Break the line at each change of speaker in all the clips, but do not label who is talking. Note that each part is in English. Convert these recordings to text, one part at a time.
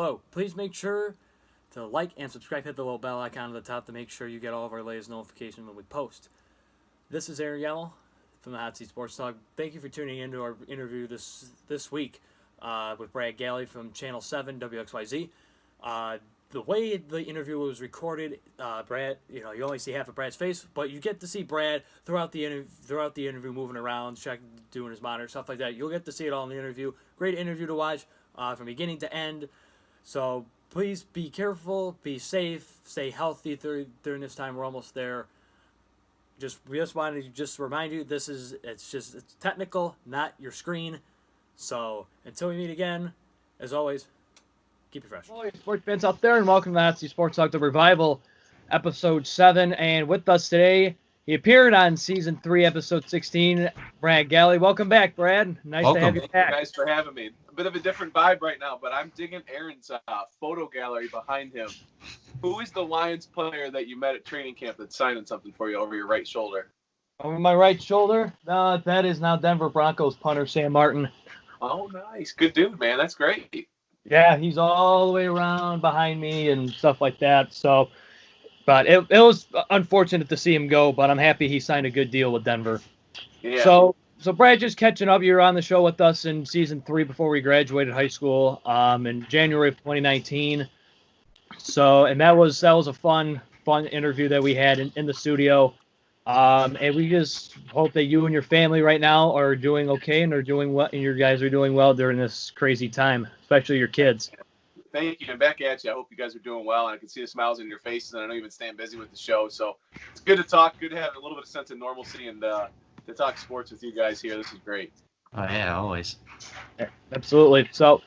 Hello. Please make sure to like and subscribe. Hit the little bell icon at the top to make sure you get all of our latest notifications when we post. This is Aaron Yellow from the Hot Seat Sports Talk. Thank you for tuning into our interview this week with Brad Galli from Channel 7 WXYZ. The way the interview was recorded, Brad, you only see half of Brad's face, but you get to see Brad throughout the interview moving around, doing his monitor, stuff like that. You'll get to see it all in the interview. Great interview to watch from beginning to end. So please be careful, be safe, stay healthy during this time. We're almost there. We just wanted to remind you, it's technical, not your screen. So until we meet again, as always, keep it fresh.
Hello, sports fans out there, and welcome to the Hot Seat Sports Talk, The Revival, Episode 7. And with us today, he appeared on Season 3, Episode 16, Brad Galli. Welcome back, Brad. Nice to have you back.
Thank you guys for having me. A bit of a different vibe right now, but I'm digging Aaron's photo gallery behind him. Who is the Lions player that you met at training camp that's signing something for you over your right shoulder?
Over my right shoulder? That is now Denver Broncos punter Sam Martin.
Oh, nice. Good dude, man. That's great.
Yeah, he's all the way around behind me and stuff like that. So, but it was unfortunate to see him go, but I'm happy he signed a good deal with Denver.
Yeah.
So Brad, just catching up, you were on the show with us in Season 3 before we graduated high school in January of 2019. So, and that was a fun interview that we had in the studio. And we just hope that you and your family right now are doing okay and are doing well, and your guys are doing well during this crazy time, especially your kids.
Thank you. And back at you. I hope you guys are doing well. And I can see the smiles in your faces, and I know you've been staying busy with the show. So it's good to talk, good to have a little bit of sense of normalcy and to talk sports with you guys here. This is great.
Oh, yeah, always.
Yeah, absolutely. So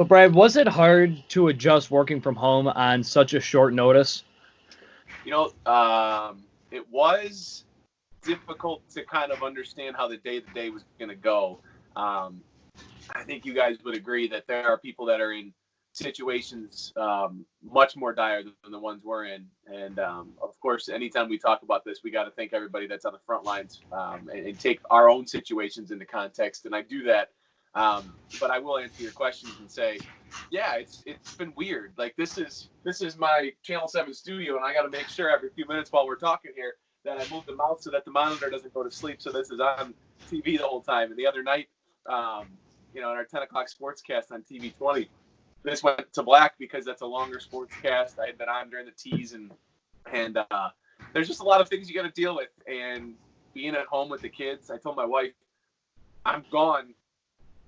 Brad, was it hard to adjust working from home on such a short notice?
It was difficult to kind of understand how the day-to-day was going to go. I think you guys would agree that there are people that are in situations much more dire than the ones we're in. And, of course, anytime we talk about this, we got to thank everybody that's on the front lines and take our own situations into context. And I do that. But I will answer your questions and say, yeah, it's been weird. Like this is my Channel 7 studio, and I got to make sure every few minutes while we're talking here that I move the mouse so that the monitor doesn't go to sleep. So this is on TV the whole time. And the other night, in our 10 o'clock sportscast on TV 20, this went to black because that's a longer sportscast. I had been on during the teas, and there's just a lot of things you got to deal with. And being at home with the kids, I told my wife, I'm gone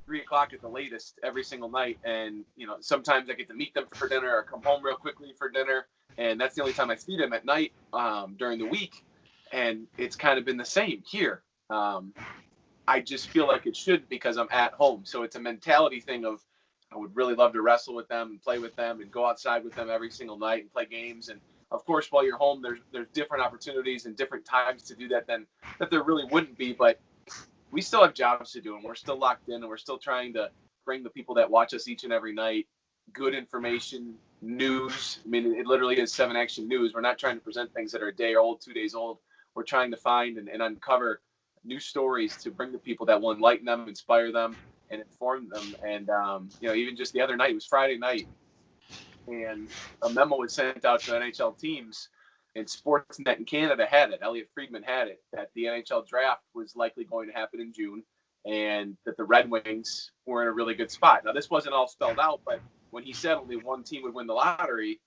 3 o'clock at the latest every single night. And, sometimes I get to meet them for dinner or come home real quickly for dinner. And that's the only time I see them at night during the week. And it's kind of been the same here. I just feel like it should because I'm at home. So it's a mentality thing of I would really love to wrestle with them and play with them and go outside with them every single night and play games. And, of course, while you're home, there's different opportunities and different times to do that than that there really wouldn't be. But we still have jobs to do, and we're still locked in, and we're still trying to bring the people that watch us each and every night good information, news. I mean, it literally is 7 Action News. We're not trying to present things that are a day old, 2 days old. We're trying to find and uncover new stories to bring the people that will enlighten them, inspire them, and inform them. And, even just the other night, it was Friday night, and a memo was sent out to NHL teams, and Sportsnet in Canada had it. Elliot Friedman had it, that the NHL draft was likely going to happen in June and that the Red Wings were in a really good spot. Now, this wasn't all spelled out, but when he said only one team would win the lottery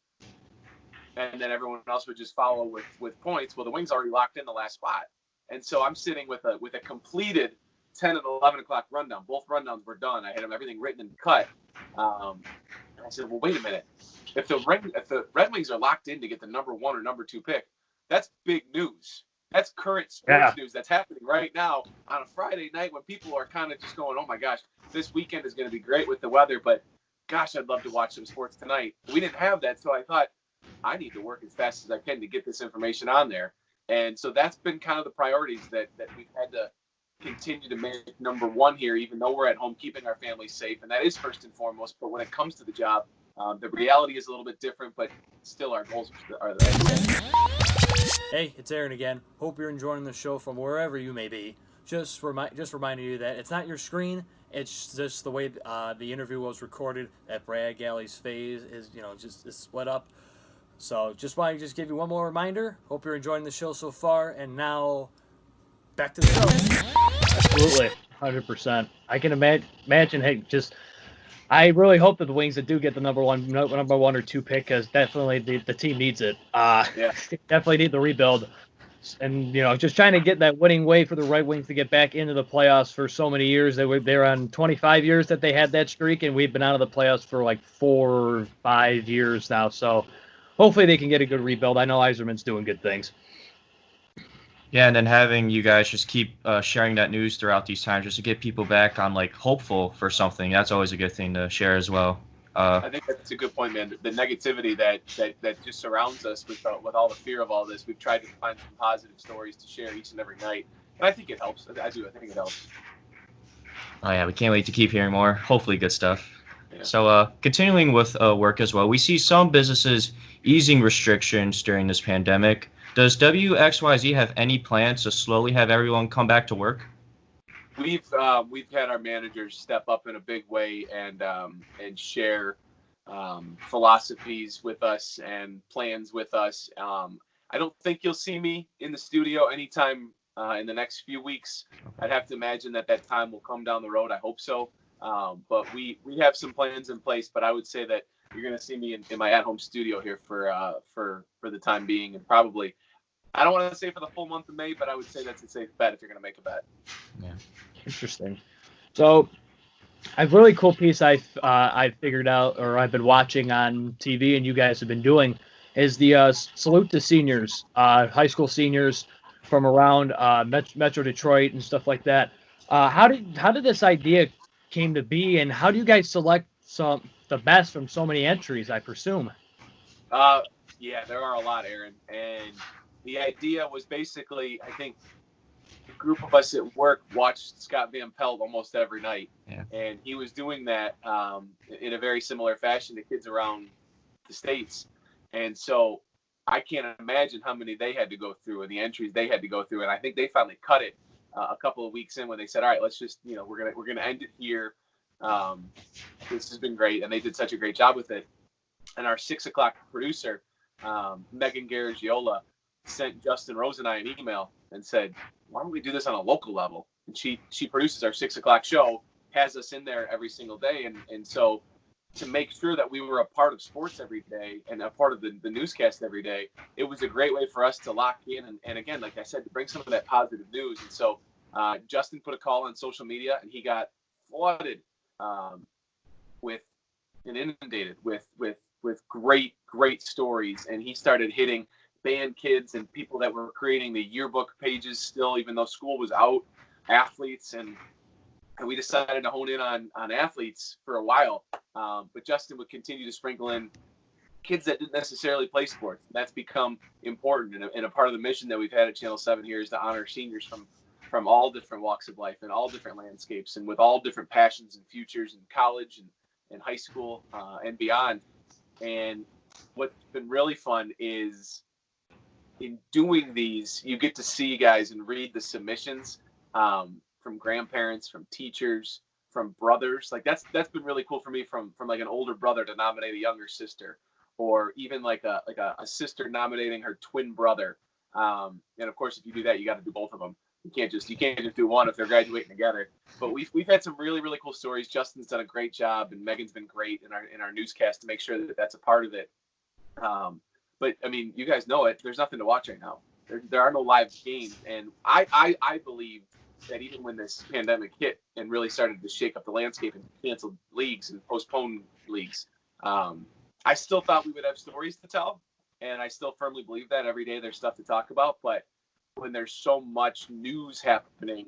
and then everyone else would just follow with points, well, the Wings already locked in the last spot. And so I'm sitting with a completed 10 and 11 o'clock rundown. Both rundowns were done. I had everything written and cut. And I said, well, wait a minute. If the Red Wings are locked in to get the number 1 or number 2 pick, that's big news. That's current sports news that's happening right now on a Friday night when people are kind of just going, oh, my gosh, this weekend is going to be great with the weather, but, gosh, I'd love to watch some sports tonight. We didn't have that, so I thought I need to work as fast as I can to get this information on there. And so that's been kind of the priorities that we've had to continue to make number 1 here, even though we're at home keeping our families safe, and that is first and foremost. But when it comes to the job, the reality is a little bit different, but still our goals are the same.
Hey, it's Aaron again. Hope you're enjoying the show from wherever you may be. Just reminding you that it's not your screen, It's just the way the interview was recorded that Brad Galli's face is, just is split up. So just want to just give you one more reminder. Hope you're enjoying the show so far. And now back to the show.
Absolutely, 100%. I can imagine. Hey, I really hope that the Wings that do get the number one or two pick, because definitely the team needs it.
Yeah.
Definitely need the rebuild. And, just trying to get that winning way for the Red Wings to get back into the playoffs for so many years. They're on 25 years that they had that streak, and we've been out of the playoffs for like 4 or 5 years now. So hopefully they can get a good rebuild. I know Yzerman's doing good things.
Yeah, and then having you guys just keep sharing that news throughout these times just to get people back on, like, hopeful for something. That's always a good thing to share as well.
I think that's a good point, man. The negativity that just surrounds us with all the fear of all this, we've tried to find some positive stories to share each and every night, and I think it helps. I think it helps.
Oh yeah, we can't wait to keep hearing more. Hopefully, good stuff.
Yeah.
So, continuing with work as well, we see some businesses easing restrictions during this pandemic. Does WXYZ have any plans to slowly have everyone come back to work?
We've had our managers step up in a big way and share philosophies with us and plans with us. I don't think you'll see me in the studio anytime in the next few weeks. I'd have to imagine that time will come down the road. I hope so. But we have some plans in place. But I would say that you're going to see me in my at-home studio here for the time being, and probably, I don't want to say for the full month of May, but I would say that's a safe bet if you're going to make a bet.
Yeah.
Interesting. So, a really cool piece I figured out, or I've been watching on TV, and you guys have been doing, is the salute to seniors, high school seniors from around Metro Detroit and stuff like that. How did this idea came to be, and how do you guys select the best from so many entries? I presume.
Yeah, there are a lot, Aaron, and the idea was basically, I think, a group of us at work watched Scott Van Pelt almost every night.
Yeah.
And he was doing that in a very similar fashion to kids around the States. And so I can't imagine how many they had to go through and the entries they had to go through. And I think they finally cut it a couple of weeks in when they said, all right, let's just, we're gonna end it here. This has been great. And they did such a great job with it. And our 6 o'clock producer, Megan Garagiola, sent Justin Rose and I an email and said, why don't we do this on a local level? And she produces our 6 o'clock show, has us in there every single day. And so to make sure that we were a part of sports every day and a part of the newscast every day, it was a great way for us to lock in. And again, like I said, to bring some of that positive news. And so Justin put a call on social media, and he got flooded with and inundated with great stories. And he started hitting band kids and people that were creating the yearbook pages still, even though school was out, athletes, and we decided to hone in on athletes for a while. But Justin would continue to sprinkle in kids that didn't necessarily play sports. That's become important, and a part of the mission that we've had at Channel 7 here is to honor seniors from all different walks of life and all different landscapes and with all different passions and futures in college and high school and beyond. And what's been really fun is in doing these, you get to see guys and read the submissions from grandparents, from teachers, from brothers. Like that's been really cool for me from like an older brother to nominate a younger sister, or even like a sister nominating her twin brother. And of course, if you do that, you got to do both of them. You can't just do one if they're graduating together. But we've had some really, really cool stories. Justin's done a great job, and Megan's been great in our newscast to make sure that that's a part of it. But I mean, you guys know it. There's nothing to watch right now. There are no live games, and I believe that even when this pandemic hit and really started to shake up the landscape and canceled leagues and postponed leagues, I still thought we would have stories to tell, and I still firmly believe that every day there's stuff to talk about. But when there's so much news happening,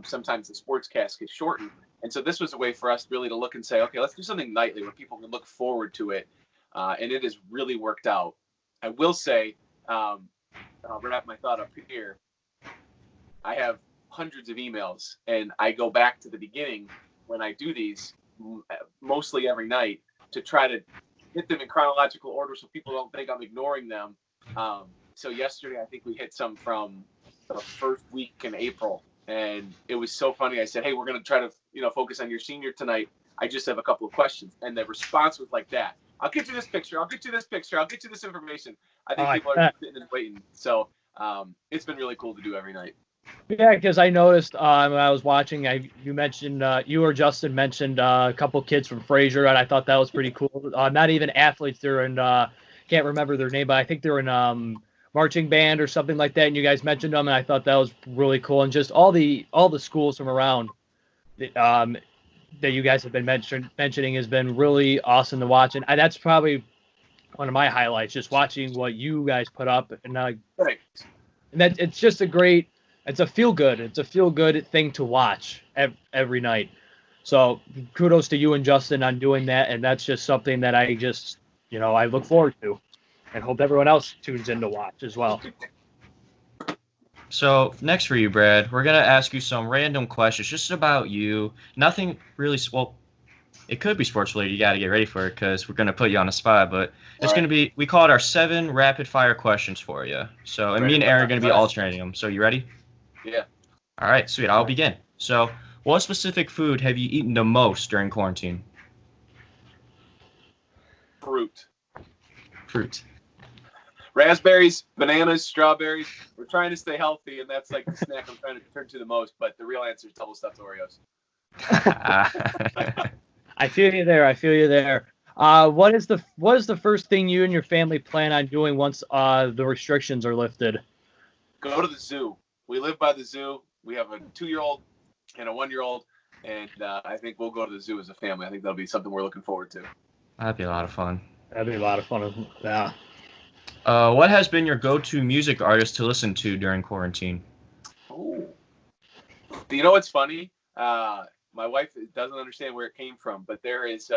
sometimes the sportscast gets shortened, and so this was a way for us really to look and say, okay, let's do something nightly where people can look forward to it, and it has really worked out. I will say, I'll wrap my thought up here. I have hundreds of emails, and I go back to the beginning when I do these, mostly every night, to try to hit them in chronological order so people don't think I'm ignoring them. So yesterday, I think we hit some from the first week in April, and it was so funny. I said, hey, we're going to try to, focus on your senior tonight. I just have a couple of questions. And the response was like that. I'll get you this picture. I'll get you this picture. I'll get you this information. I think people are sitting and waiting. So it's been really cool to do every night.
Yeah, because I noticed when I was watching, you mentioned you or Justin mentioned a couple kids from Fraser, and I thought that was pretty cool. Not even athletes, they're in can't remember their name, but I think they're in marching band or something like that. And you guys mentioned them, and I thought that was really cool. And just all the schools from around that you guys have been mentioning has been really awesome to watch, and that's probably one of my highlights, just watching what you guys put up, and
Thanks.
and that it's just it's a feel good thing to watch every night. So kudos to you and Justin on doing that, and that's just something that I just I look forward to, and hope everyone else tunes in to watch as well.
So next for you, Brad, we're gonna ask you some random questions just about you. Nothing really. Well, it could be sports related. You got to get ready for it because we're gonna put you on the spot. But it's gonna be. We call it our 7 rapid fire questions for you. So and me and Aaron are gonna be alternating them. So you ready?
Yeah.
All right, sweet. I'll begin. So, what specific food have you eaten the most during quarantine? Fruit.
Raspberries, bananas, strawberries. We're trying to stay healthy, and that's like the snack I'm trying to turn to the most. But the real answer is double stuffed Oreos.
I feel you there. What is the first thing you and your family plan on doing once the restrictions are lifted?
Go to the zoo. We live by the zoo. We have a 2-year-old and a 1-year-old, and I think we'll go to the zoo as a family. I think that'll be something we're looking forward to.
That'd be a lot of fun.
Yeah.
What has been your go-to music artist to listen to during quarantine?
Oh. You know what's funny? My wife doesn't understand where it came from, but there is,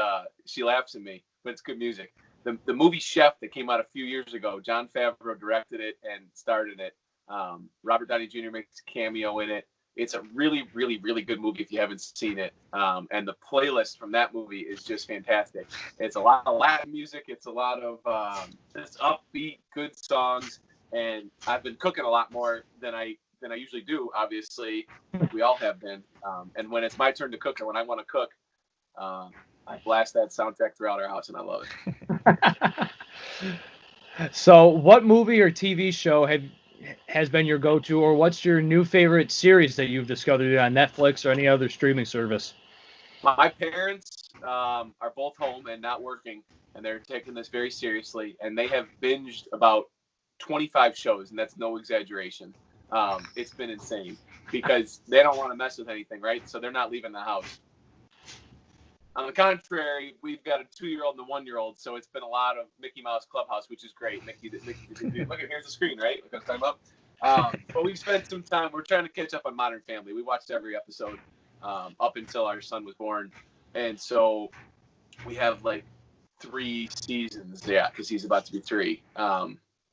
she laughs at me, but it's good music. The movie Chef that came out a few years ago, Jon Favreau directed it and starred in it. Robert Downey Jr. makes a cameo in it. It's a really, really, really good movie if you haven't seen it. And the playlist from that movie is just fantastic. It's a lot of Latin music. It's a lot of just upbeat, good songs. And I've been cooking a lot more than I usually do. Obviously, we all have been. And when it's my turn to cook, or when I want to cook, I blast that soundtrack throughout our house, and I love
it. So, what movie or TV show has been your go-to, or what's your new favorite series that you've discovered on Netflix or any other streaming service?
My parents are both home and not working, and they're taking this very seriously, and they have binged about 25 shows, and that's no exaggeration. It's been insane because they don't want to mess with anything, right? So they're not leaving the house. On the contrary, we've got a 2-year-old and a 1-year-old, so it's been a lot of Mickey Mouse Clubhouse, which is great. Mickey, look, here's the screen, right? Look, I'm up. But we've spent some time. We're trying to catch up on Modern Family. We watched every episode up until our son was born, and so we have like 3 seasons. Yeah, because he's about to be 3.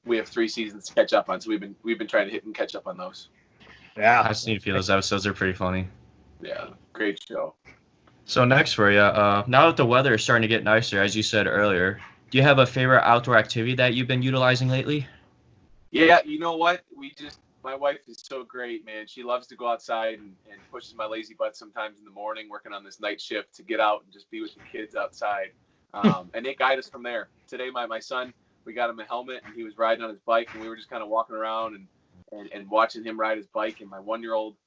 We have 3 seasons to catch up on, so we've been trying to hit and catch up on those.
Yeah,
I've seen a few of those episodes. They're pretty funny.
Yeah, great show.
So next for you, now that the weather is starting to get nicer, as you said earlier, do you have a favorite outdoor activity that you've been utilizing lately?
Yeah, you know what? My wife is so great, man. She loves to go outside and pushes my lazy butt sometimes in the morning, working on this night shift to get out and just be with the kids outside. And they guide us from there. Today, my son, we got him a helmet, and he was riding on his bike, and we were just kind of walking around and watching him ride his bike. And my 1-year-old,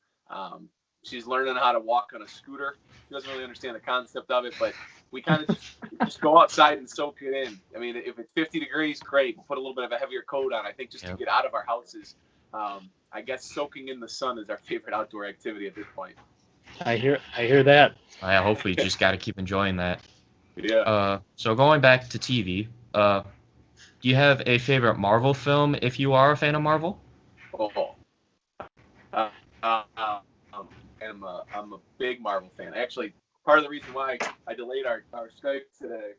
she's learning how to walk on a scooter. She doesn't really understand the concept of it, but we kind of just go outside and soak it in. I mean, if it's 50 degrees, great. We'll put a little bit of a heavier coat on, I think, just to get out of our houses. I guess soaking in the sun is our favorite outdoor activity at this point.
I hear that.
Yeah, hopefully you just got to keep enjoying that.
Yeah.
So going back to TV, do you have a favorite Marvel film if you are a fan of Marvel?
Oh. I'm a big Marvel fan. Actually, part of the reason why I delayed our Skype today.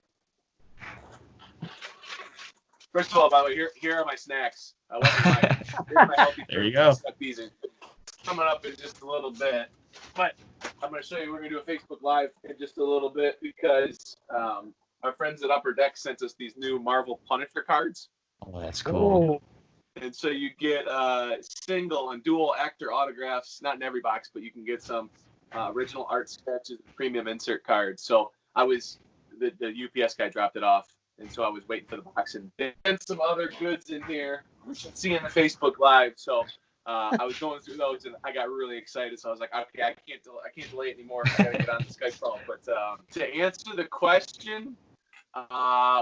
First of all, by the way, here are my snacks. Here's my healthy
there you go.
These are coming up in just a little bit. But I'm going to show you, we're going to do a Facebook Live in just a little bit because our friends at Upper Deck sent us these new Marvel Punisher cards.
Oh, that's cool.
Oh.
And so you get single and dual actor autographs, not in every box, but you can get some. original art sketches, premium insert cards. So I was the UPS guy dropped it off, and so I was waiting for the box and some other goods in here. You should see in the Facebook Live. So I was going through those, and I got really excited. So I was like, okay, I can't delay anymore. I gotta get on the Skype call. But to answer the question,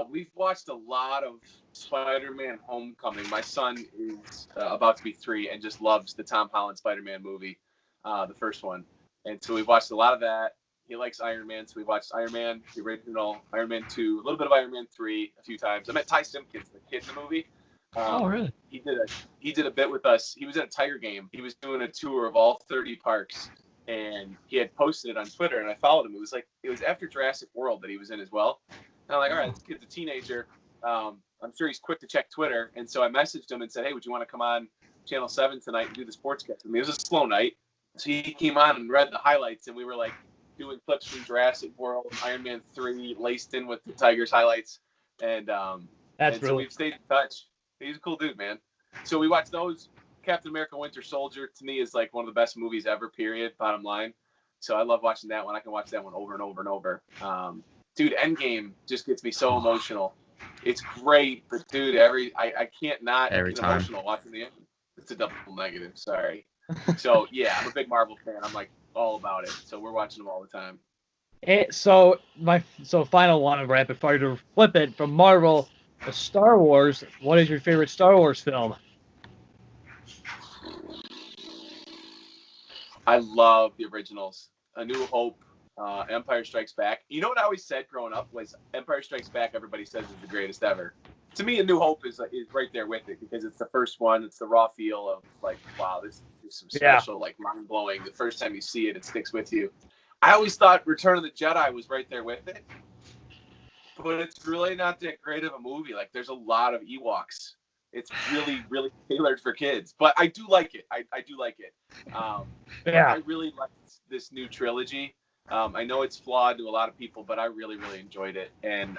we've watched a lot of Spider-Man: Homecoming. My son is about to be 3 and just loves the Tom Holland Spider-Man movie, the first one. And so we've watched a lot of that. He likes Iron Man, so we watched Iron Man, the original, Iron Man 2, a little bit of Iron Man 3 a few times. I met Ty Simpkins, the kid in the movie.
Oh, really?
He did a bit with us. He was at a Tiger game. He was doing a tour of all 30 parks, and he had posted it on Twitter, and I followed him. It was after Jurassic World that he was in as well. And I'm like, all right, this kid's a teenager. I'm sure he's quick to check Twitter. And so I messaged him and said, hey, would you want to come on Channel 7 tonight and do the Sportscaster? I mean, it was a slow night. So he came on and read the highlights, and we were like doing clips from Jurassic World, Iron Man 3, laced in with the Tigers highlights. And so we've stayed in touch. He's a cool dude, man. So we watched those. Captain America Winter Soldier, to me, is like one of the best movies ever, period, bottom line. So I love watching that one. I can watch that one over and over and over. Dude, Endgame just gets me so emotional. It's great, but dude, I can't not
Every
get
time.
emotional watching the end. It's a double negative, sorry. So yeah, I'm a big Marvel fan. I'm like all about it. So we're watching them all the time.
So final one of rapid fire to flip it from Marvel to Star Wars. What is your favorite Star Wars film?
I love the originals. A New Hope, Empire Strikes Back. You know what I always said growing up was Empire Strikes Back, everybody says is the greatest ever. To me, A New Hope is right there with it because it's the first one. It's the raw feel of like, wow, this is some special, like mind-blowing. The first time you see it, it sticks with you. I always thought Return of the Jedi was right there with it. But it's really not that great of a movie. Like, there's a lot of Ewoks. It's really, really tailored for kids. But I do like it. I do like it. I really like this new trilogy. I know it's flawed to a lot of people, but I really, really enjoyed it. And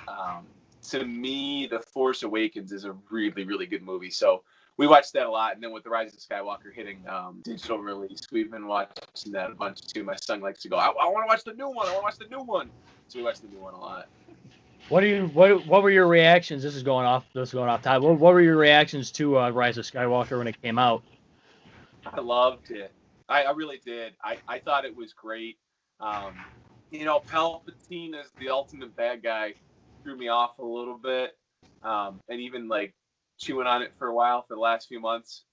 to me, The Force Awakens is a really, really good movie. So we watched that a lot. And then with The Rise of Skywalker hitting digital release, we've been watching that a bunch too. My son likes to go, I want to watch the new one. I want to watch the new one. So we watch the new one a lot.
What were your reactions? This is going off time. What were your reactions to Rise of Skywalker when it came out?
I loved it. I really did. I thought it was great. Palpatine as the ultimate bad guy threw me off a little bit. And even like chewing on it for a while for the last few months.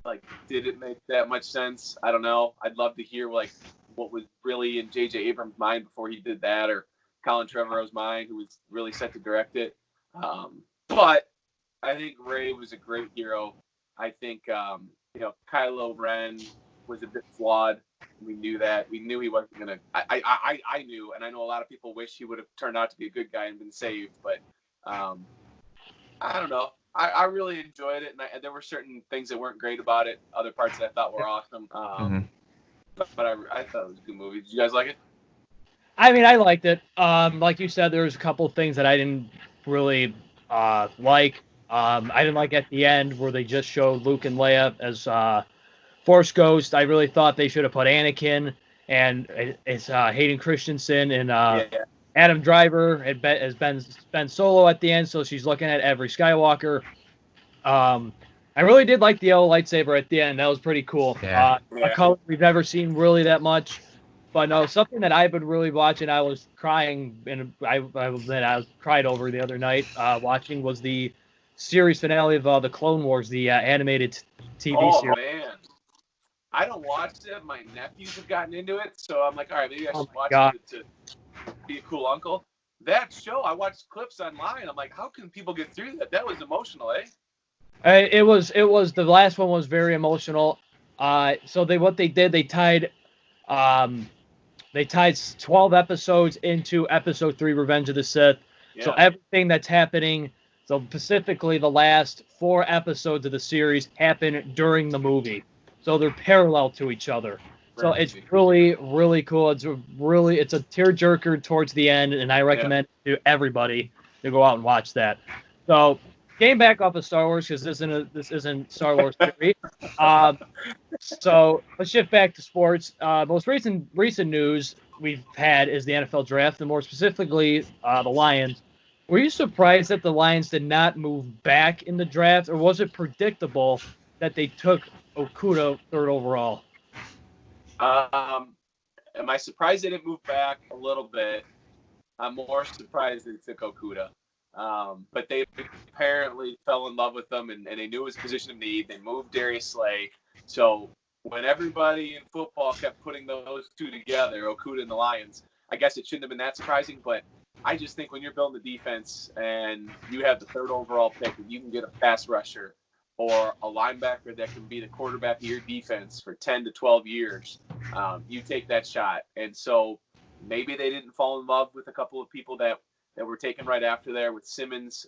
Like, did it make that much sense? I don't know. I'd love to hear like what was really in J.J. Abrams' mind before he did that, or Colin Trevorrow's mind, who was really set to direct it. But I think Rey was a great hero. I think, Kylo Ren was a bit flawed. We knew that. We knew he wasn't going to. I knew, and I know a lot of people wish he would have turned out to be a good guy and been saved. But I don't know. I really enjoyed it, and there were certain things that weren't great about it. Other parts that I thought were awesome. But I thought it was a good movie. Did you guys like it?
I mean, I liked it. Like you said, there was a couple of things that I didn't really like. I didn't like at the end where they just showed Luke and Leia as Force Ghost. I really thought they should have put Anakin and it's Hayden Christensen and Adam Driver as Ben Solo at the end, so she's looking at every Skywalker. I really did like the yellow lightsaber at the end. That was pretty cool.
Yeah.
A color we've never seen really that much. But no, something that I've been really watching, I was crying, and I cried over the other night watching, was the series finale of the Clone Wars, the animated TV series.
Oh, man. I don't watch it. My nephews have gotten into it, so I'm like, all right, maybe I should watch it to be a cool uncle. That show, I watched clips online. I'm like, how can people get through that? That was emotional, eh?
It was the last one was very emotional. So they tied 12 episodes into episode 3, Revenge of the Sith. Yeah. So everything that's happening, so specifically the last 4 episodes of the series happen during the movie. So they're parallel to each other. So it's really, really cool. It's a tearjerker towards the end, and I recommend to everybody to go out and watch that. So Getting back off of Star Wars, because this isn't Star Wars theory. So let's shift back to sports. Most recent news we've had is the NFL draft, and more specifically, the Lions. Were you surprised that the Lions did not move back in the draft, or was it predictable that they took Okudah 3rd overall?
Am I surprised they didn't move back a little bit? I'm more surprised they took Okudah. But they apparently fell in love with him, and they knew his position of need. They moved Darius Slay. So when everybody in football kept putting those two together, Okudah and the Lions, I guess it shouldn't have been that surprising. But I just think when you're building the defense and you have the 3rd overall pick and you can get a pass rusher or a linebacker that can be the quarterback of your defense for 10 to 12 years, you take that shot. And so maybe they didn't fall in love with a couple of people that were taken right after there with Simmons,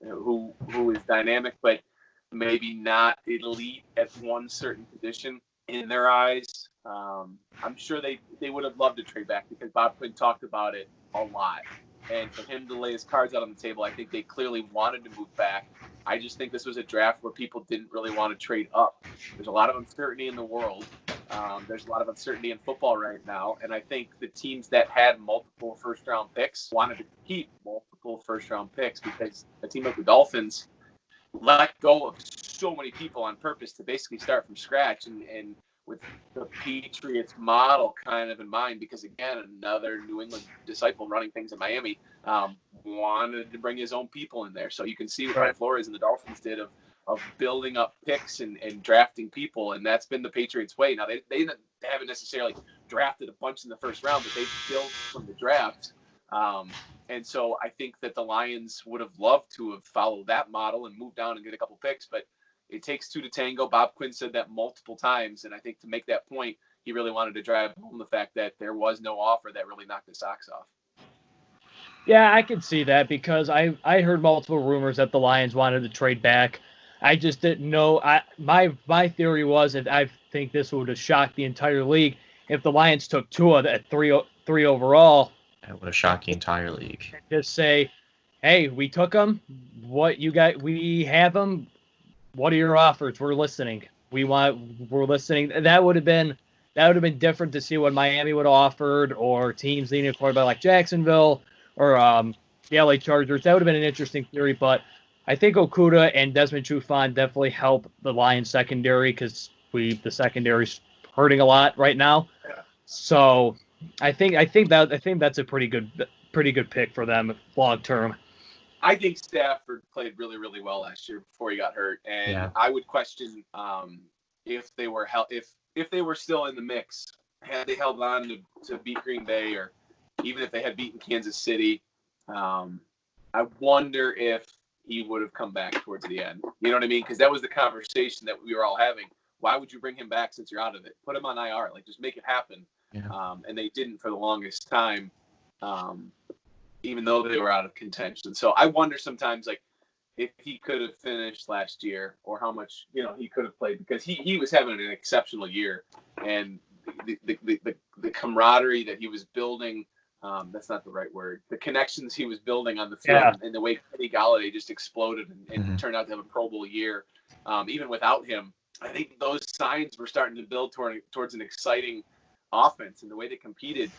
who is dynamic, but maybe not elite at one certain position in their eyes. I'm sure they would have loved to trade back because Bob Quinn talked about it a lot. And for him to lay his cards out on the table, I think they clearly wanted to move back. I just think this was a draft where people didn't really want to trade up. There's a lot of uncertainty in the world. There's a lot of uncertainty in football right now. And I think the teams that had multiple first-round picks wanted to keep multiple first-round picks because a team like the Dolphins let go of so many people on purpose to basically start from scratch and with the Patriots model kind of in mind, because again, another New England disciple running things in Miami wanted to bring his own people in there. So you can see what Brian Flores and the Dolphins did of building up picks and drafting people, and that's been the Patriots' way. Now they haven't necessarily drafted a bunch in the first round, but they've built from the draft. And so I think that the Lions would have loved to have followed that model and moved down and get a couple picks, but it takes two to tango. Bob Quinn said that multiple times, and I think to make that point, he really wanted to drive home the fact that there was no offer that really knocked the socks off.
Yeah, I could see that because I heard multiple rumors that the Lions wanted to trade back. I just didn't know. My theory was that I think this would have shocked the entire league if the Lions took Tua at three overall.
That would have shocked the entire league.
Just say, hey, we took him. What you got? We have him. What are your offers? We're listening. We're listening. That would have been different to see what Miami would have offered, or teams leaning a quarterback like Jacksonville or the LA Chargers. That would have been an interesting theory, but I think Okudah and Desmond Trufant definitely help the Lions secondary because the secondary's hurting a lot right now.
Yeah.
So I think that's a pretty good pick for them long term.
I think Stafford played really, really well last year before he got hurt, and I would question if they were still in the mix, had they held on to beat Green Bay, or even if they had beaten Kansas City. I wonder if he would have come back towards the end. You know what I mean? Because that was the conversation that we were all having. Why would you bring him back since you're out of it? Put him on IR. Like, just make it happen. Yeah. And they didn't for the longest time. Even though they were out of contention. So I wonder sometimes, like, if he could have finished last year or how much, he could have played, because he was having an exceptional year, and the camaraderie that he was building, that's not the right word, the connections he was building on the field, and the way Kenny Galli just exploded and turned out to have a Pro Bowl year, even without him. I think those signs were starting to build towards an exciting offense, and the way they competed.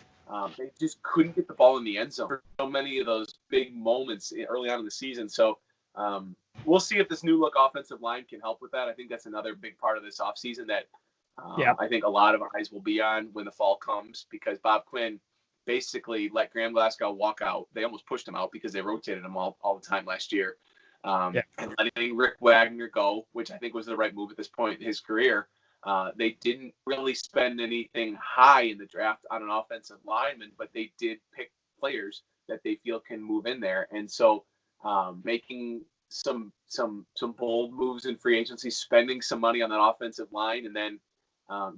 They just couldn't get the ball in the end zone for so many of those big moments early on in the season. So we'll see if this new look offensive line can help with that. I think that's another big part of this offseason that I think a lot of eyes will be on when the fall comes, because Bob Quinn basically let Graham Glasgow walk out. They almost pushed him out because they rotated him all the time last year. And letting Rick Wagner go, which I think was the right move at this point in his career. They didn't really spend anything high in the draft on an offensive lineman, but they did pick players that they feel can move in there. And so making some bold moves in free agency, spending some money on that offensive line, and then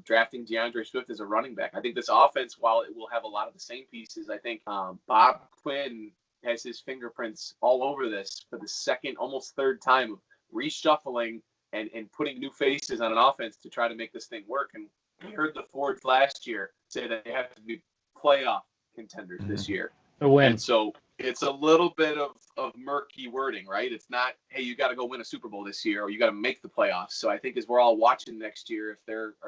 drafting DeAndre Swift as a running back. I think this offense, while it will have a lot of the same pieces, I think Bob Quinn has his fingerprints all over this for the second, almost third time of reshuffling and putting new faces on an offense to try to make this thing work. And we heard the Fords last year say that they have to be playoff contenders this year.
To win.
And so It's a little bit of murky wording, right? It's not, hey, you got to go win a Super Bowl this year, or you got to make the playoffs. So I think as we're all watching next year,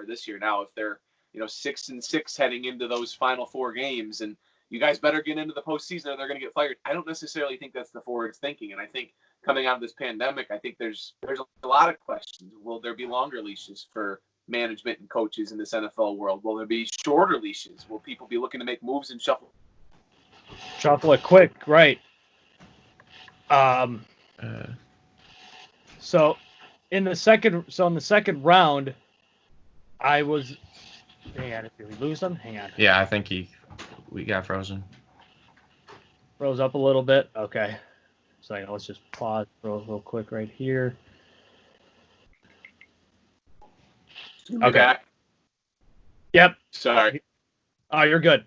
this year now, if they're 6-6 heading into those final 4 games, and you guys better get into the postseason or they're going to get fired. I don't necessarily think that's the forward thinking. And I think coming out of this pandemic, I think there's a lot of questions. Will there be longer leashes for management and coaches in this NFL world? Will there be shorter leashes? Will people be looking to make moves and shuffle
it quick, right? So in the second round, I was. Hang on, did we lose them? Hang on.
Yeah, I think we got frozen.
Froze up a little bit. Okay. So let's just pause real quick right here. Okay.
back?
Yep.
Sorry.
Oh, you're good.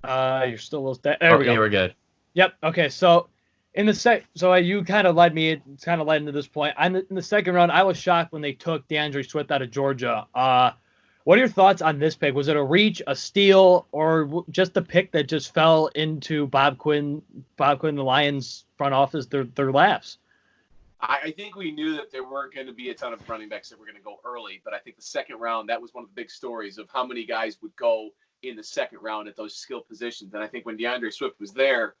You're still a little. There we go.
Yeah, we're good.
Yep. Okay. So in the you kind of led into this point. In the second round, I was shocked when they took DeAndre Swift out of Georgia. What are your thoughts on this pick? Was it a reach, a steal, or just a pick that just fell into Bob Quinn, the Lions front office, their laps?
I think we knew that there weren't going to be a ton of running backs that were going to go early, but I think the second round, that was one of the big stories of how many guys would go in the second round at those skill positions. And I think when DeAndre Swift was there,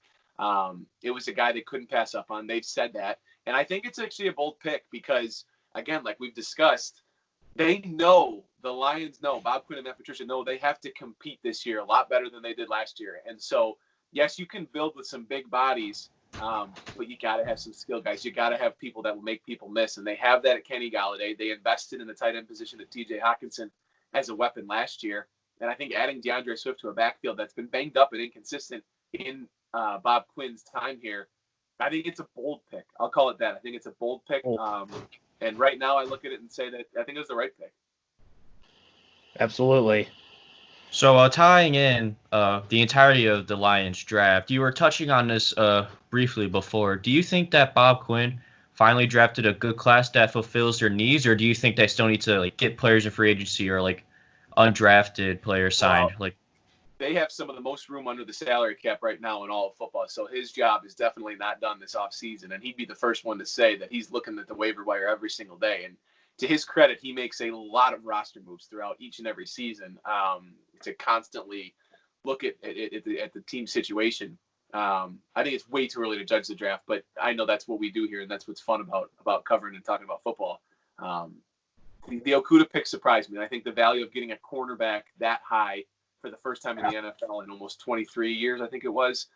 it was a guy they couldn't pass up on. They've said that. And I think it's actually a bold pick because, again, like we've discussed, the Lions know, Bob Quinn and Matt Patricia know they have to compete this year a lot better than they did last year. And so, yes, you can build with some big bodies, but you got to have some skill guys. You got to have people that will make people miss. And they have that at Kenny Galladay. They invested in the tight end position at TJ Hawkinson as a weapon last year. And I think adding DeAndre Swift to a backfield that's been banged up and inconsistent in Bob Quinn's time here, I think it's a bold pick. I'll call it that. I think it's a bold pick. And right now I look at it and say that I think it was the right pick.
Absolutely.
So tying in the entirety of the Lions draft, you were touching on this briefly before. Do you think that Bob Quinn finally drafted a good class that fulfills their needs, or do you think they still need to get players in free agency or undrafted players signed?
They have some of the most room under the salary cap right now in all of football. So his job is definitely not done this offseason. And he'd be the first one to say that he's looking at the waiver wire every single day. And to his credit, he makes a lot of roster moves throughout each and every season to constantly look at the team situation. I think it's way too early to judge the draft, but I know that's what we do here, and that's what's fun about covering and talking about football. The Okudah pick surprised me. And I think the value of getting a cornerback that high for the first time in the NFL in almost 23 years, I think it was,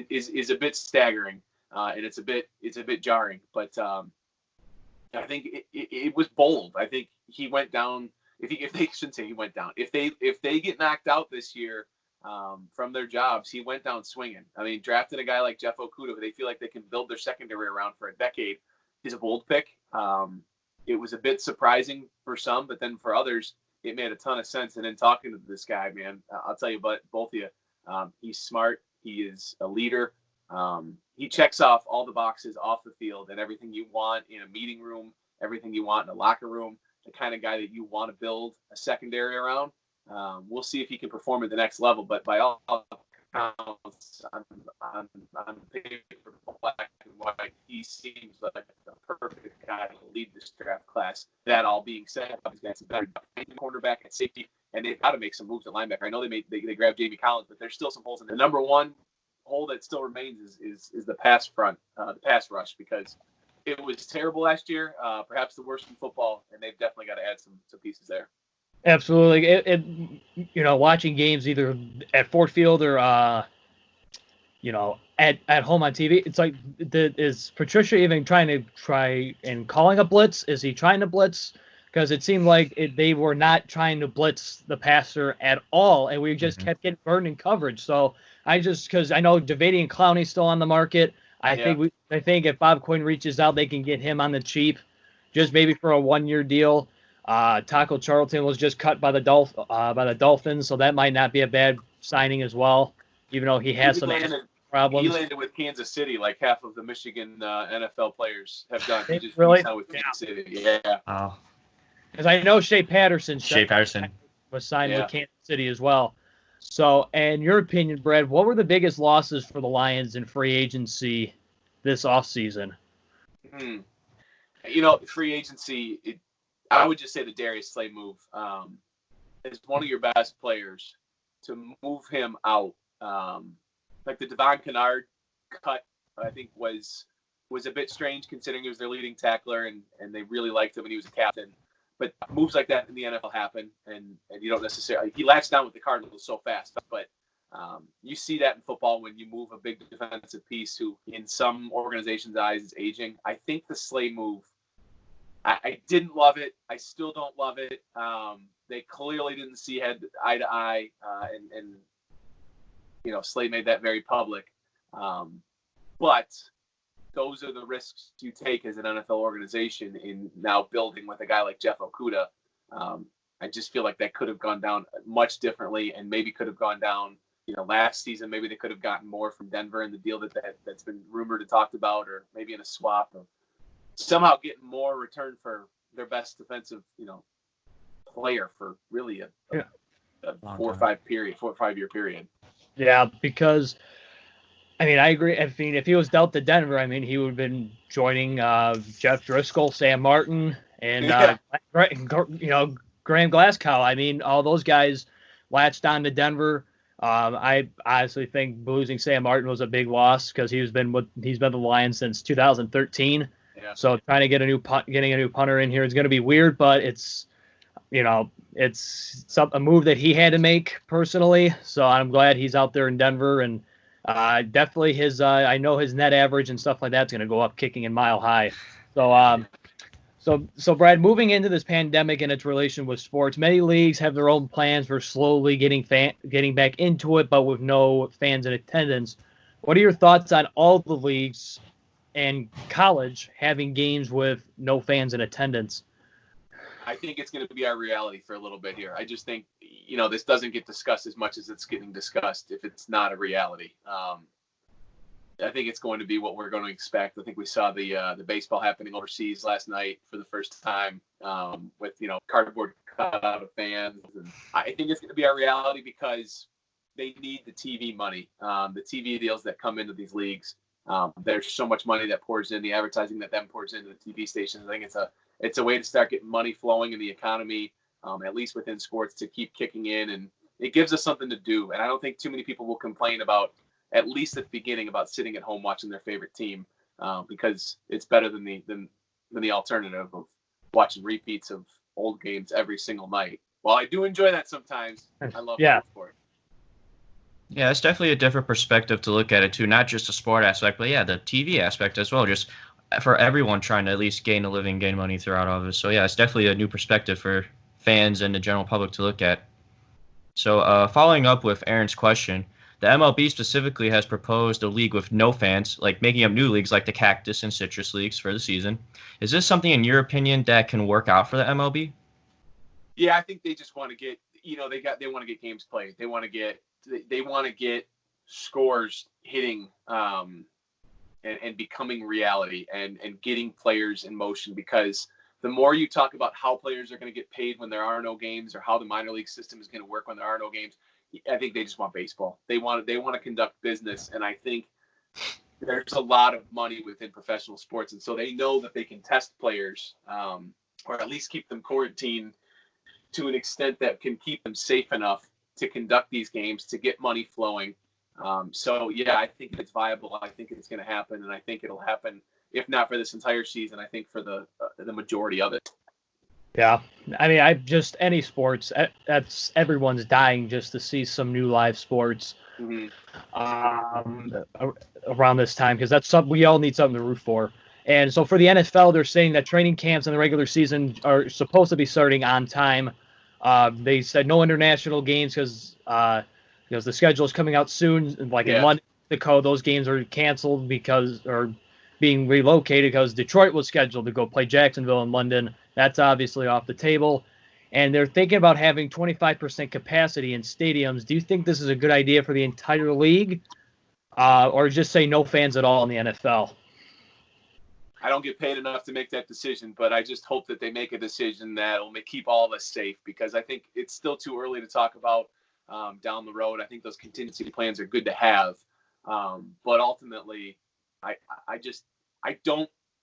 is a bit staggering, and it's a bit jarring. But I think it was bold. I think he went down. If they shouldn't say he went down. If they get knocked out this year from their jobs, he went down swinging. I mean, drafting a guy like Jeff Okudah, who they feel like they can build their secondary around for a decade, is a bold pick. It was a bit surprising for some, but then for others, it made a ton of sense. And in talking to this guy, man, I'll tell you about both of you. He's smart. He is a leader. He checks off all the boxes off the field and everything you want in a meeting room, everything you want in a locker room, the kind of guy that you want to build a secondary around. We'll see if he can perform at the next level. But by all accounts, on paper, black and white, he seems like the perfect guy to lead this draft class. That all being said, he's got some better cornerback at safety, and they've got to make some moves at linebacker. I know they grabbed Jamie Collins, but there's still some holes in the number one hole that still remains is the pass front, the pass rush, because it was terrible last year, perhaps the worst in football, and they've definitely got to add some pieces there.
Absolutely. Watching games either at Ford Field or, at home on TV, it's like, is Patricia even trying and calling a blitz? Is he trying to blitz? Because it seemed like they were not trying to blitz the passer at all, and we just kept getting burned in coverage. So because I know Davadian Clowney's still on the market, I think if Bob Quinn reaches out, they can get him on the cheap, just maybe for a 1-year deal. Taco Charlton was just cut by the Dolphins, so that might not be a bad signing as well, even though he has some problems.
He landed with Kansas City like half of the Michigan NFL players have done. He just
really
signed with Kansas City. Yeah.
Because I know Shea Patterson
was
signed with Kansas City as well. So, in your opinion, Brad, what were the biggest losses for the Lions in free agency this offseason?
Free agency, I would just say the Darius Slay move. Is one of your best players, to move him out. Like the Devon Kennard cut, I think was a bit strange considering he was their leading tackler and they really liked him and he was a captain. But moves like that in the NFL happen, and you don't necessarily – he latched down with the Cardinals so fast. But you see that in football when you move a big defensive piece who in some organizations' eyes is aging. I think the Slay move, I didn't love it. I still don't love it. They clearly didn't see eye to eye, and Slay made that very public. But those are the risks you take as an NFL organization in now building with a guy like Jeff Okudah. I just feel like that could have gone down much differently, and maybe could have gone down, last season. Maybe they could have gotten more from Denver in the deal that's been rumored and talked about, or maybe in a swap, or somehow getting more return for their best defensive, player for really a 4 or 5 year period.
Yeah, because I agree. if he was dealt to Denver, he would have been joining Jeff Driscoll, Sam Martin, and Graham Glasgow. All those guys latched on to Denver. I honestly think losing Sam Martin was a big loss because he's been with the Lions since 2013.
Yeah.
So trying to getting a new punter in here is going to be weird, but it's a move that he had to make personally. So I'm glad he's out there in Denver, and definitely his I know his net average and stuff like that's going to go up kicking in Mile High. So Brad, moving into this pandemic and its relation with sports, many leagues have their own plans for slowly getting back into it, but with no fans in attendance. What are your thoughts on all the leagues and college having games with no fans in attendance?
I think it's going to be our reality for a little bit here. I just think, this doesn't get discussed as much as it's getting discussed if it's not a reality. I think it's going to be what we're going to expect. I think we saw the baseball happening overseas last night for the first time with, cardboard cutout of fans. And I think it's going to be our reality because they need the TV money, the TV deals that come into these leagues. There's so much money that pours in, the advertising that then pours into the TV stations. I think it's a way to start getting money flowing in the economy, at least within sports, to keep kicking in, and it gives us something to do. And I don't think too many people will complain about, at least at the beginning, about sitting at home watching their favorite team, because it's better than the alternative of watching repeats of old games every single night. While I do enjoy that sometimes, I love sport.
Yeah, it's definitely a different perspective to look at it too, not just the sport aspect, but the TV aspect as well, just for everyone trying to at least gain a living, gain money throughout all of this. So yeah, it's definitely a new perspective for fans and the general public to look at. So following up with Aaron's question, the MLB specifically has proposed a league with no fans, like making up new leagues like the Cactus and Citrus leagues for the season. Is this something, in your opinion, that can work out for the MLB?
Yeah, I think they just want to get, they want to get games played. They want to get scores hitting and becoming reality and getting players in motion, because the more you talk about how players are going to get paid when there are no games, or how the minor league system is going to work when there are no games, I think they just want baseball. They want to conduct business, and I think there's a lot of money within professional sports, and so they know that they can test players, or at least keep them quarantined to an extent that can keep them safe enough to conduct these games, to get money flowing. So yeah, I think it's viable. I think it's going to happen, and I think it'll happen, if not for this entire season, I think for the majority of it.
Yeah, just any sports. That's everyone's dying just to see some new live sports around this time, because that's something we all need something to root for. And so for the NFL, they're saying that training camps in the regular season are supposed to be starting on time. They said no international games because the schedule is coming out soon. In London, Mexico, those games are canceled or being relocated because Detroit was scheduled to go play Jacksonville in London. That's obviously off the table. And they're thinking about having 25% capacity in stadiums. Do you think this is a good idea for the entire league, or just say no fans at all in the NFL?
I don't get paid enough to make that decision, but I just hope that they make a decision that will keep all of us safe, because I think it's still too early to talk about down the road. I think those contingency plans are good to have. But ultimately,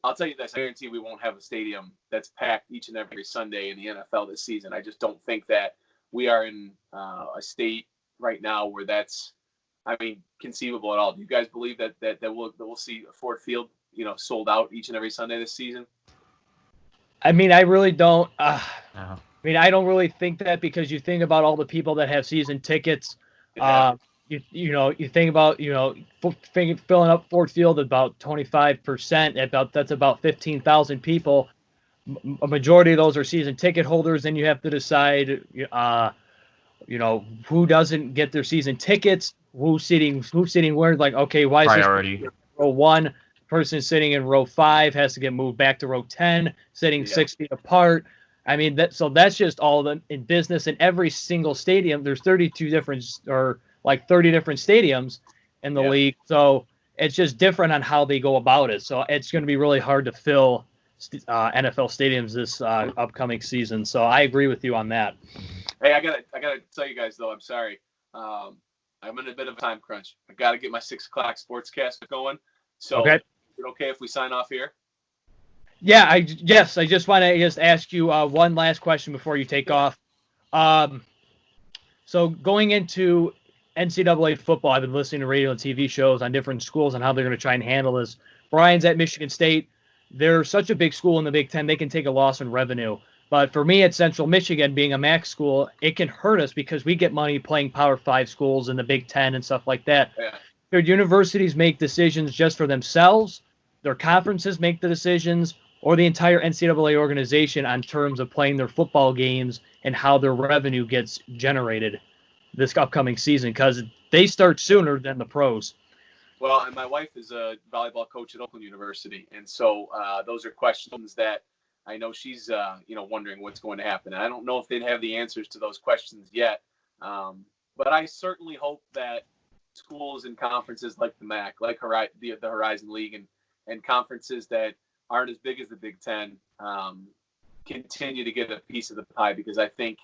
I'll tell you this, I guarantee we won't have a stadium that's packed each and every Sunday in the NFL this season. I just don't think that we are in a state right now where that's, conceivable at all. Do you guys believe that we'll see Ford Field, sold out each and every Sunday this season?
I really don't.
No.
I don't really think that, because you think about all the people that have season tickets.
Yeah.
You think about filling up Ford Field about 25%. That's about 15,000 people. A majority of those are season ticket holders. Then you have to decide, who doesn't get their season tickets, who's sitting where. Like, okay, why is
Priority.
this row 1? Person sitting in row 5 has to get moved back to row 10, sitting 6 feet apart. That's just all in business. In every single stadium, there's 32 different, or like 30 different stadiums in the league. So it's just different on how they go about it. So it's going to be really hard to fill NFL stadiums this upcoming season. So I agree with you on that.
Hey, I gotta tell you guys though, I'm sorry. I'm in a bit of a time crunch. I gotta get my 6 o'clock Sportscaster going. So
okay.
Is it okay if we sign off here?
Yeah, I just want to ask you one last question before you take off. So going into NCAA football, I've been listening to radio and TV shows on different schools and how they're going to try and handle this. Brian's at Michigan State. They're such a big school in the Big Ten, they can take a loss in revenue. But for me at Central Michigan, being a MAC school, it can hurt us because we get money playing Power 5 schools in the Big Ten and stuff like that.
Yeah.
Their universities make decisions just for themselves. Their conferences make the decisions, or the entire NCAA organization on terms of playing their football games and how their revenue gets generated this upcoming season, because they start sooner than the pros.
Well, and my wife is a volleyball coach at Oakland University, and so those are questions that I know she's wondering what's going to happen. And I don't know if they'd have the answers to those questions yet, but I certainly hope that schools and conferences like the MAC, like the Horizon League, and conferences that aren't as big as the Big Ten continue to get a piece of the pie, because I think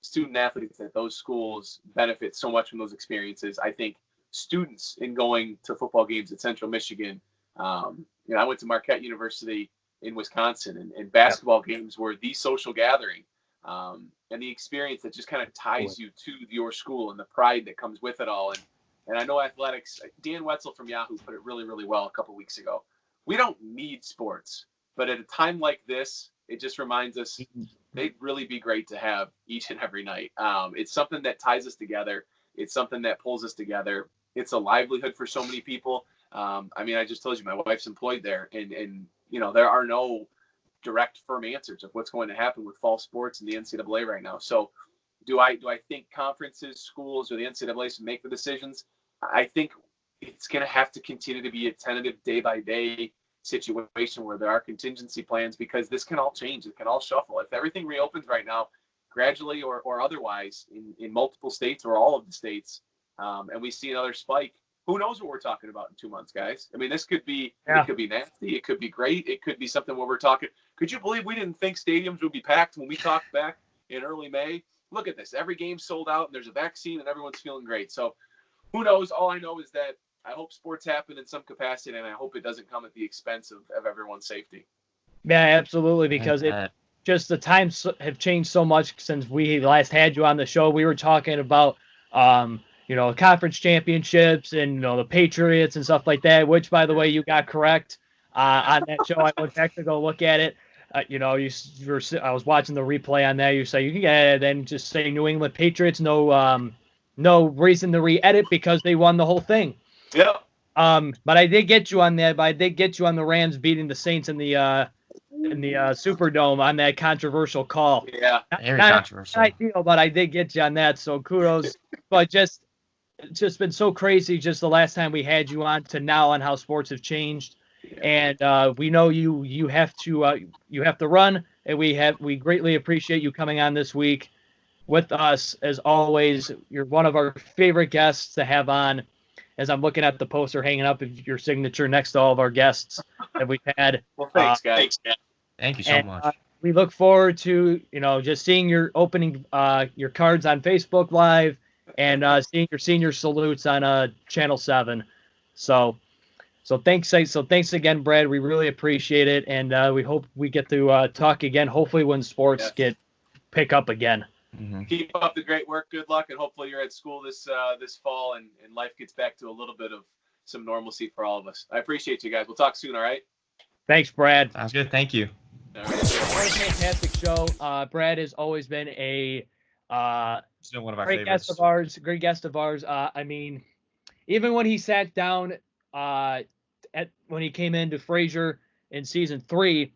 student athletes at those schools benefit so much from those experiences. I think students in going to football games at Central Michigan, I went to Marquette University in Wisconsin, and basketball games were the social gathering, and the experience that just kind of ties you to your school and the pride that comes with it all. And I know athletics, Dan Wetzel from Yahoo put it really, really well a couple weeks ago. We don't need sports, but at a time like this, it just reminds us they'd really be great to have each and every night. It's something that ties us together. It's something that pulls us together. It's a livelihood for so many people. I just told you my wife's employed there, and there are no direct firm answers of what's going to happen with fall sports in the NCAA right now. So do I think conferences, schools, or the NCAA should make the decisions? I think it's going to have to continue to be a tentative day-by-day situation where there are contingency plans, because this can all change. It can all shuffle. If everything reopens right now, gradually or otherwise, in multiple states or all of the states, and we see another spike, who knows what we're talking about in 2 months, guys? This could be It could be nasty. It could be great. It could be something where we're talking. Could you believe we didn't think stadiums would be packed when we talked back in early May? Look at this. Every game's sold out, and there's a vaccine, and everyone's feeling great. So who knows? All I know is that I hope sports happen in some capacity, and I hope it doesn't come at the expense of everyone's safety.
Yeah, absolutely, because just the times have changed so much since we last had you on the show. We were talking about conference championships and the Patriots and stuff like that, which, by the way, you got correct on that show. I went back to go look at it. I was watching the replay on that. You say you can then just say New England Patriots. No reason to re-edit because they won the whole thing.
Yeah.
But I did get you on that. But I did get you on the Rams beating the Saints in the Superdome on that controversial call.
Yeah.
Very controversial.
I feel, but I did get you on that. So kudos. But it's just been so crazy just the last time we had you on to now on how sports have changed. And we know you have to run, and we greatly appreciate you coming on this week with us. As always, you're one of our favorite guests to have on. As I'm looking at the poster hanging up of your signature next to all of our guests that we've had.
Well, thanks, guys.
Thank you so much.
we look forward to, just seeing your opening your cards on Facebook Live and seeing your senior salutes on Channel 7. So thanks again, Brad. We really appreciate it, and we hope we get to talk again. Hopefully, when sports pick up again.
Mm-hmm.
Keep up the great work. Good luck, and hopefully you're at school this fall, and life gets back to a little bit of some normalcy for all of us. I appreciate you guys. We'll talk soon. All right.
Thanks, Brad.
Sounds good. Thank you.
All right.
What a fantastic show. Brad has always been a
Still one of our
great
favorites.
Great guest of ours. I mean, even when he sat down when he came into Frasier in season 3,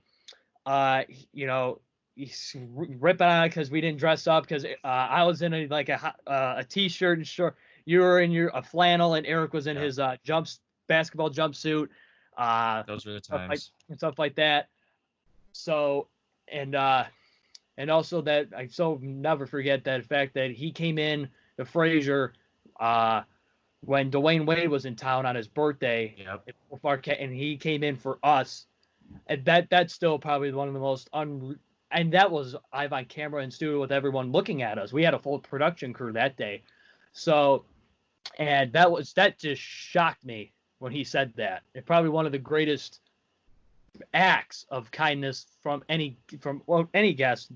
he's ripping on it because we didn't dress up, because I was in a t-shirt and short. You were in a flannel, and Eric was in his basketball jumpsuit.
Those were the times.
Stuff like that. So, and also that I never forget that fact that he came in to Frasier when Dwayne Wade was in town on his birthday.
Yep.
And he came in for us. And that's still probably one of the most and that was live on camera in studio with everyone looking at us. We had a full production crew that day. So, and that just shocked me when he said that. It's probably one of the greatest acts of kindness from any guest.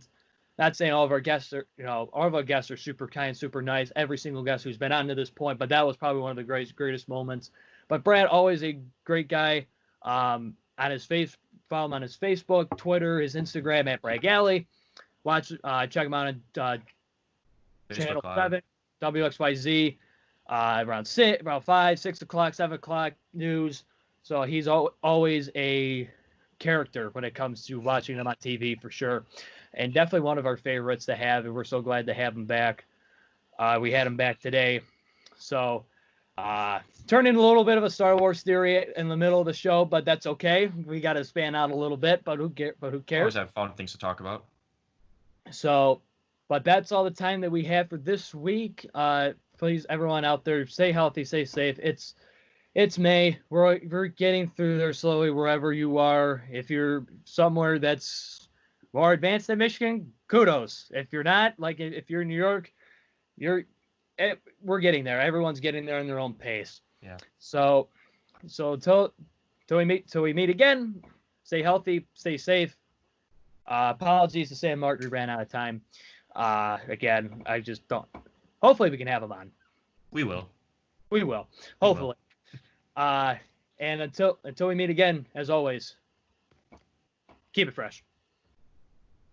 Not saying all of our guests are, all of our guests are super kind, super nice. Every single guest who's been on to this point, but that was probably one of the greatest moments. But Brad, always a great guy. Follow him on his Facebook, Twitter, his Instagram at Brad Galli. Check him out on Channel 7, WXYZ, around 5, 6 o'clock, 7 o'clock news. So he's always a character when it comes to watching him on TV, for sure. And definitely one of our favorites to have, and we're so glad to have him back. We had him back today. So turning a little bit of a Star Wars theory in the middle of the show, but that's okay. We got to span out a little bit, but who cares?
Always have fun things to talk about.
So, but that's all the time that we have for this week. Please, everyone out there, stay healthy, stay safe. It's May. We're getting through there slowly wherever you are. If you're somewhere that's more advanced than Michigan, kudos. If you're not, like if you're in New York, we're getting there. Everyone's getting there in their own pace.
Yeah.
So till we meet again, stay healthy, stay safe. Apologies to Sam Martin, we ran out of time. Again, I just don't. Hopefully we can have him on.
We will.
Hopefully. And until we meet again, as always, keep it fresh.